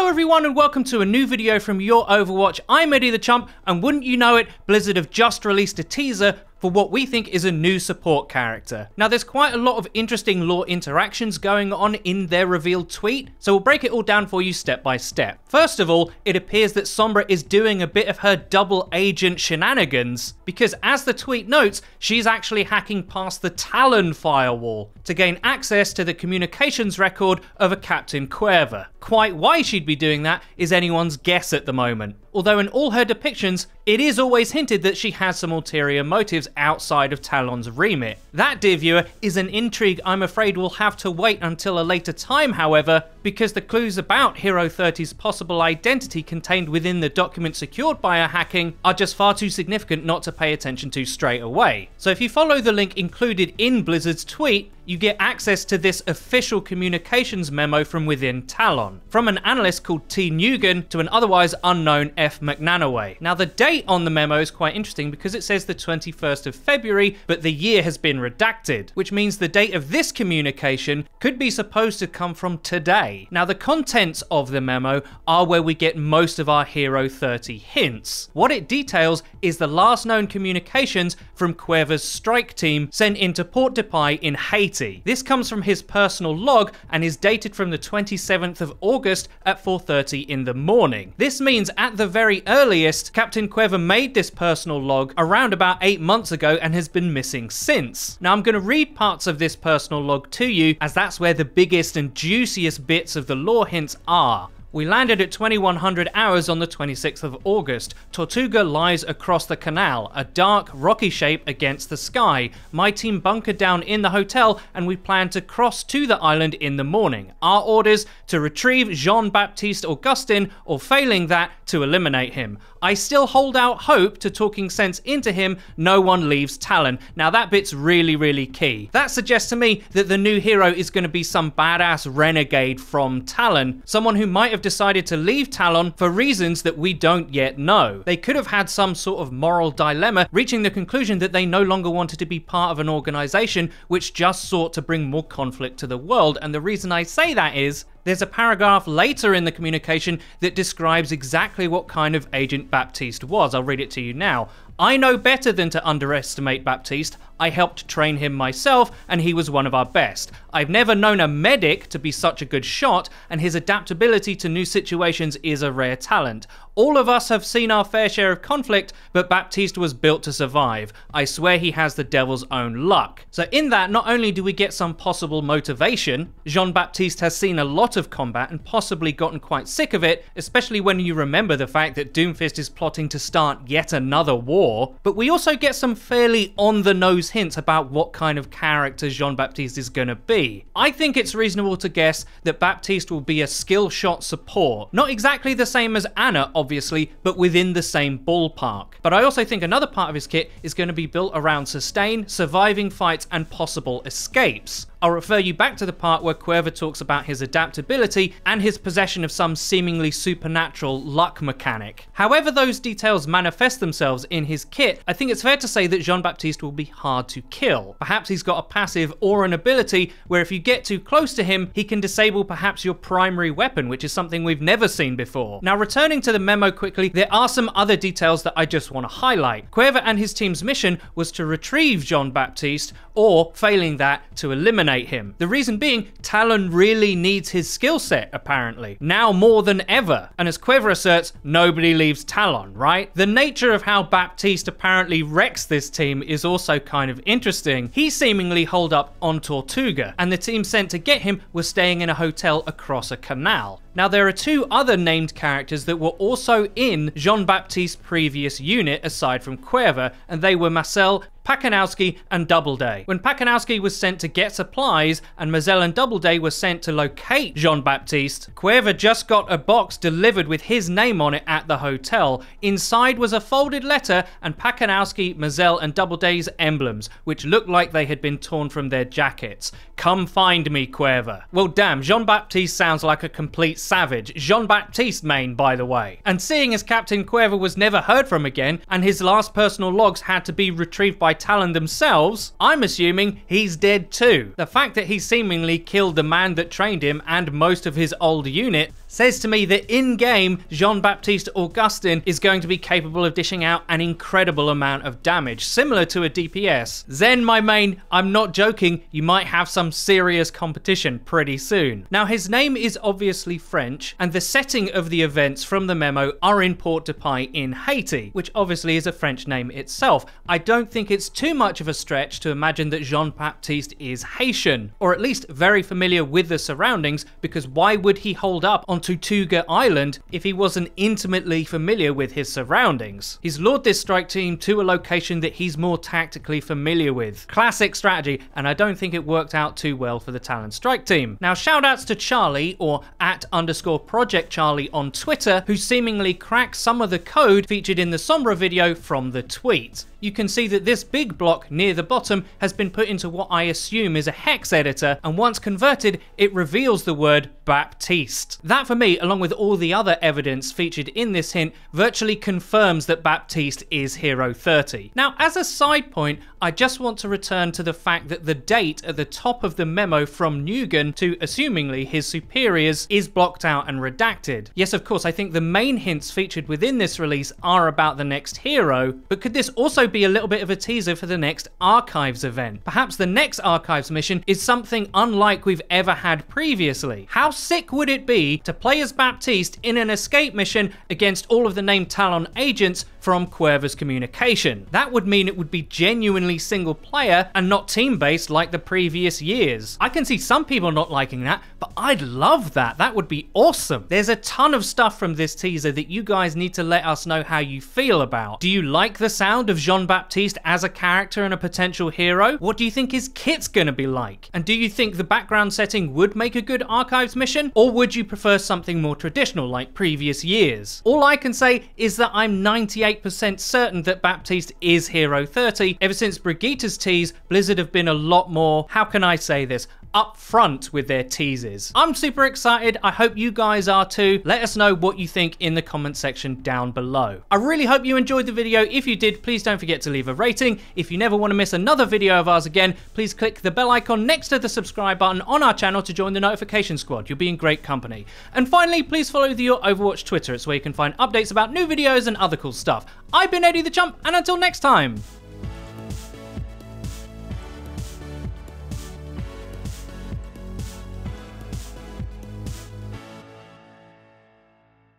Hello everyone and welcome to a new video from Your Overwatch. I'm Eddie the Chump, and wouldn't you know it, Blizzard have just released a teaser for what we think is a new support character. Now there's quite a lot of interesting lore interactions going on in their revealed tweet, so we'll break it all down for you step by step. First of all, it appears that Sombra is doing a bit of her double agent shenanigans, because as the tweet notes, she's actually hacking past the Talon firewall to gain access to the communications record of a Captain Cuerva. Quite why she'd be doing that is anyone's guess at the moment. Although in all her depictions, it is always hinted that she has some ulterior motives outside of Talon's remit. That, dear viewer, is an intrigue I'm afraid we'll have to wait until a later time, however, because the clues about Hero 30's possible identity contained within the document secured by her hacking are just far too significant not to pay attention to straight away. So if you follow the link included in Blizzard's tweet, you get access to this official communications memo from within Talon, from an analyst called T. Nugent to an otherwise unknown F. McNanaway. Now the date on the memo is quite interesting because it says the 21st of February, but the year has been redacted, which means the date of this communication could be supposed to come from today. Now the contents of the memo are where we get most of our Hero 30 hints. What it details is the last known communications from Cuerva's strike team sent into Port-de-Paix in Haiti. This comes from his personal log and is dated from the 27th of August at 4:30 in the morning. This means at the very earliest, Captain Cuerva made this personal log around about 8 months ago and has been missing since. Now I'm going to read parts of this personal log to you, as that's where the biggest and juiciest bits of the lore hints are. We landed at 2100 hours on the 26th of August. Tortuga lies across the canal, a dark, rocky shape against the sky. My team bunkered down in the hotel and we plan to cross to the island in the morning. Our orders: to retrieve Jean-Baptiste Augustin, or failing that, to eliminate him. I still hold out hope to talking sense into him. No one leaves Talon. Now that bit's really key. That suggests to me that the new hero is going to be some badass renegade from Talon, someone who might have decided to leave Talon for reasons that we don't yet know. They could have had some sort of moral dilemma, reaching the conclusion that they no longer wanted to be part of an organization which just sought to bring more conflict to the world. And the reason I say that is, there's a paragraph later in the communication that describes exactly what kind of agent Baptiste was. I'll read it to you now. I know better than to underestimate Baptiste. I helped train him myself, and he was one of our best. I've never known a medic to be such a good shot, and his adaptability to new situations is a rare talent. All of us have seen our fair share of conflict, but Baptiste was built to survive. I swear he has the devil's own luck. So in that, not only do we get some possible motivation, Jean-Baptiste has seen a lot of combat and possibly gotten quite sick of it, especially when you remember the fact that Doomfist is plotting to start yet another war, but we also get some fairly on-the-nose hints about what kind of character Jean-Baptiste is going to be. I think it's reasonable to guess that Baptiste will be a skill shot support. Not exactly the same as Ana, obviously, but within the same ballpark. But I also think another part of his kit is going to be built around sustain, surviving fights, and possible escapes. I'll refer you back to the part where Cuerva talks about his adaptability and his possession of some seemingly supernatural luck mechanic. However those details manifest themselves in his kit, I think it's fair to say that Jean-Baptiste will be hard to kill. Perhaps he's got a passive or an ability where if you get too close to him, he can disable perhaps your primary weapon, which is something we've never seen before. Now returning to the memo quickly, there are some other details that I just want to highlight. Cuerva and his team's mission was to retrieve Jean-Baptiste, or failing that, to eliminate him. The reason being, Talon really needs his skill set, apparently. Now more than ever. And as Cuerva asserts, nobody leaves Talon, right? The nature of how Baptiste apparently wrecks this team is also kind of interesting. He seemingly holed up on Tortuga, and the team sent to get him was staying in a hotel across a canal. Now there are two other named characters that were also in Jean-Baptiste's previous unit aside from Cuerva, and they were Marcel, Pakanowski, and Doubleday. When Pakanowski was sent to get supplies and Marcel and Doubleday were sent to locate Jean-Baptiste, Cuerva just got a box delivered with his name on it at the hotel. Inside was a folded letter and Pakanowski, Marcel, and Doubleday's emblems, which looked like they had been torn from their jackets. Come find me, Cuerva. Well damn, Jean-Baptiste sounds like a complete savage. Jean-Baptiste main, by the way. And seeing as Captain Cuerva was never heard from again, and his last personal logs had to be retrieved by Talon themselves, I'm assuming he's dead too. The fact that he seemingly killed the man that trained him and most of his old unit says to me that in-game, Jean-Baptiste Augustin is going to be capable of dishing out an incredible amount of damage, similar to a DPS. Zen, my main, I'm not joking, you might have some serious competition pretty soon. Now, his name is obviously French, and the setting of the events from the memo are in Port-de-Paix in Haiti, which obviously is a French name itself. I don't think it's too much of a stretch to imagine that Jean-Baptiste is Haitian, or at least very familiar with the surroundings, because why would he hold up on Tortuga Island if he wasn't intimately familiar with his surroundings? He's lured this strike team to a location that he's more tactically familiar with. Classic strategy, and I don't think it worked out too well for the Talon strike team. Now, shoutouts to Charlie, or @_Project Charlie on Twitter, who seemingly cracked some of the code featured in the Sombra video from the tweet. You can see that this big block near the bottom has been put into what I assume is a hex editor, and once converted, it reveals the word Baptiste. That for me, along with all the other evidence featured in this hint, virtually confirms that Baptiste is Hero 30. Now, as a side point, I just want to return to the fact that the date at the top of the memo from Nugan to, assumingly, his superiors is blocked out and redacted. Yes, of course, I think the main hints featured within this release are about the next hero, but could this also be a little bit of a teaser for the next Archives event? Perhaps the next Archives mission is something unlike we've ever had previously. How sick would it be to play as Baptiste in an escape mission against all of the named Talon agents from Cuerva's communication? That would mean it would be genuinely single player and not team based like the previous years. I can see some people not liking that, but I'd love that. That would be awesome. There's a ton of stuff from this teaser that you guys need to let us know how you feel about. Do you like the sound of Jean-Baptiste as a character and a potential hero? What do you think his kit's gonna be like? And do you think the background setting would make a good Archives mission? Or would you prefer something more traditional like previous years? All I can say is that I'm 98% certain that Baptiste is Hero 30. Ever since Brigitte's tease, Blizzard have been a lot more, how can I say this, up front with their teases. I'm super excited. I hope you guys are too. Let us know what you think in the comment section down below. I really hope you enjoyed the video. If you did, please don't forget to leave a rating. If you never want to miss another video of ours again, please click the bell icon next to the subscribe button on our channel to join the notification squad. You'll be in great company. And finally, please follow the Your Overwatch Twitter. It's where you can find updates about new videos and other cool stuff. I've been Eddie the Chump, and until next time.